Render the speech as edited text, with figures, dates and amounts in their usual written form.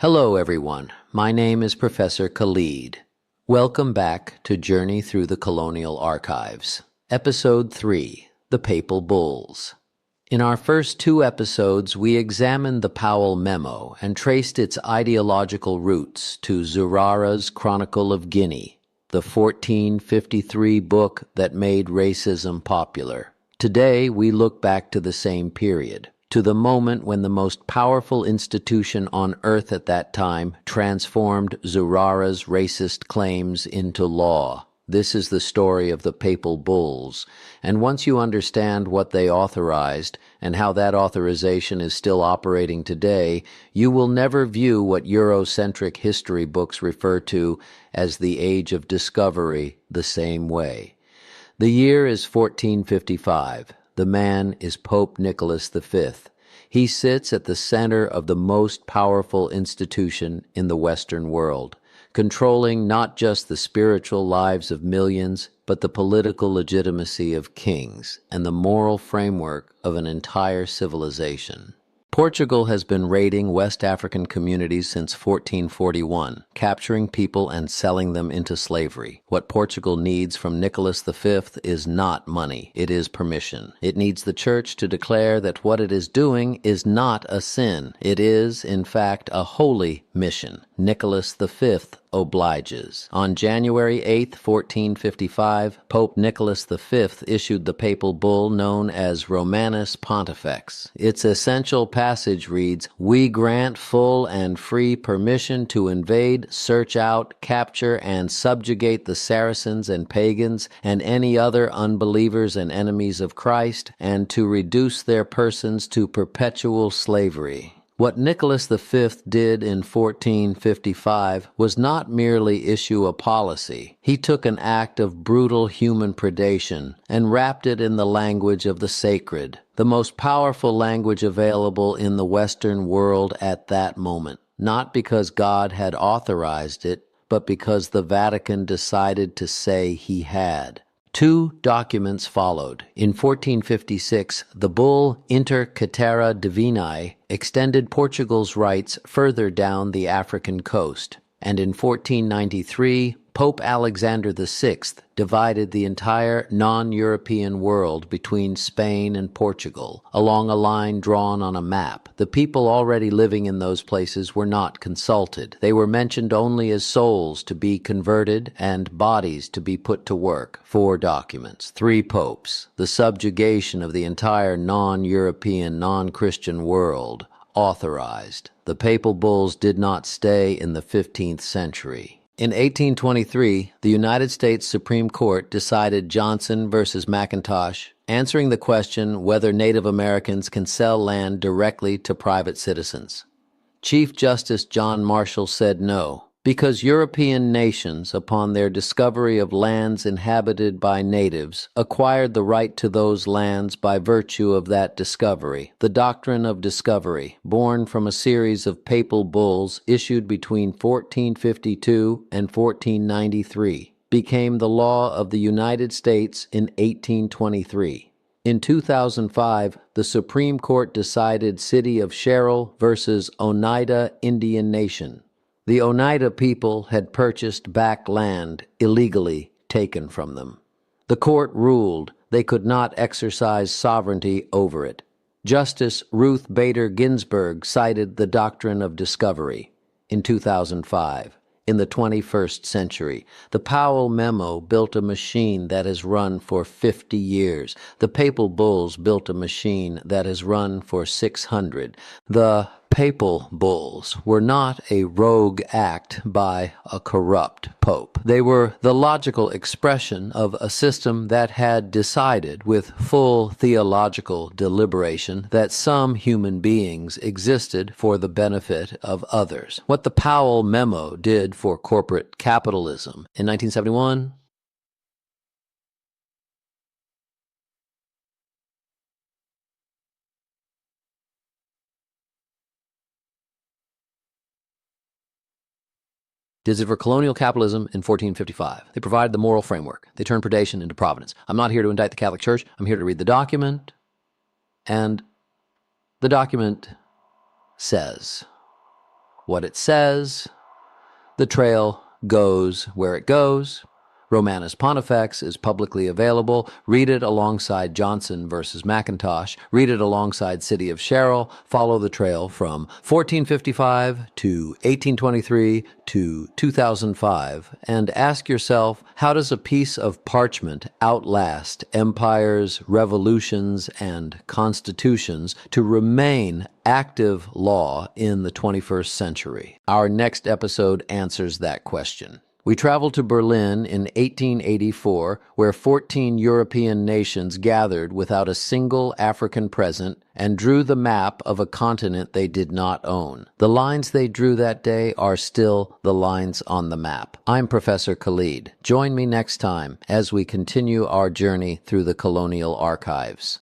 Hello, everyone. My name is Professor Khalid. Welcome back to Journey Through the Colonial Archives. Episode 3, The Papal Bulls. In our first two episodes, we examined the Papal Memo and traced its ideological roots to Zurara's Chronicle of Guinea, the 1453 book that made racism popular. Today, we look back to the same period, to the moment when the most powerful institution on earth at that time transformed Zurara's racist claims into law. This is the story of the Papal Bulls, and once you understand what they authorized and how that authorization is still operating today, you will never view what Eurocentric history books refer to as the Age of Discovery the same way. The year is 1455. The man is Pope Nicholas V. He sits at the center of the most powerful institution in the Western world, controlling not just the spiritual lives of millions, but the political legitimacy of kings and the moral framework of an entire civilization. Portugal has been raiding West African communities since 1441, capturing people and selling them into slavery. What Portugal needs from Nicholas V is not money, it is permission. It needs the Church to declare that what it is doing is not a sin. It is, in fact, a holy mission. Nicholas V obliges. On January 8, 1455, Pope Nicholas V issued the papal bull known as Romanus Pontifex. Its essential passage reads, "We grant full and free permission to invade, search out, capture, and subjugate the Saracens and pagans and any other unbelievers and enemies of Christ, and to reduce their persons to perpetual slavery." What Nicholas V did in 1455 was not merely issue a policy. He took an act of brutal human predation and wrapped it in the language of the sacred, the most powerful language available in the Western world at that moment, not because God had authorized it, but because the Vatican decided to say he had. Two documents followed. In 1456, the bull Inter Caetera Divinae extended Portugal's rights further down the African coast, and in 1493, Pope Alexander VI divided the entire non-European world between Spain and Portugal along a line drawn on a map. The people already living in those places were not consulted. They were mentioned only as souls to be converted and bodies to be put to work. 4 documents, 3 popes, the subjugation of the entire non-European, non-Christian world, authorized. The papal bulls did not stay in the 15th century. In 1823, the United States Supreme Court decided Johnson versus McIntosh, answering the question whether Native Americans can sell land directly to private citizens. Chief Justice John Marshall said no, because European nations, upon their discovery of lands inhabited by natives, acquired the right to those lands by virtue of that discovery. The Doctrine of Discovery, born from a series of papal bulls issued between 1452 and 1493, became the law of the United States in 1823. In 2005, the Supreme Court decided City of Sherrill versus Oneida Indian Nation. The Oneida people had purchased back land illegally taken from them. The court ruled they could not exercise sovereignty over it. Justice Ruth Bader Ginsburg cited the Doctrine of Discovery. In 2005, in the 21st century, the Papal Memo built a machine that has run for 50 years. The papal bulls built a machine that has run for 600. The papal bulls were not a rogue act by a corrupt pope. They were the logical expression of a system that had decided with full theological deliberation that some human beings existed for the benefit of others. What the Papal Memo did for corporate capitalism in 1971, did it for colonial capitalism in 1455. They provided the moral framework. They turned predation into providence. I'm not here to indict the Catholic Church. I'm here to read the document. And the document says, what it says. The trail goes where it goes. Romanus Pontifex is publicly available. Read it alongside Johnson versus McIntosh. Read it alongside City of Sherrill. Follow the trail from 1455 to 1823 to 2005 and ask yourself, how does a piece of parchment outlast empires, revolutions, and constitutions to remain active law in the 21st century? Our next episode answers that question. We travel to Berlin in 1884, where 14 European nations gathered without a single African present and drew the map of a continent they did not own. The lines they drew that day are still the lines on the map. I'm Professor Khalid. Join me next time as we continue our journey through the colonial archives.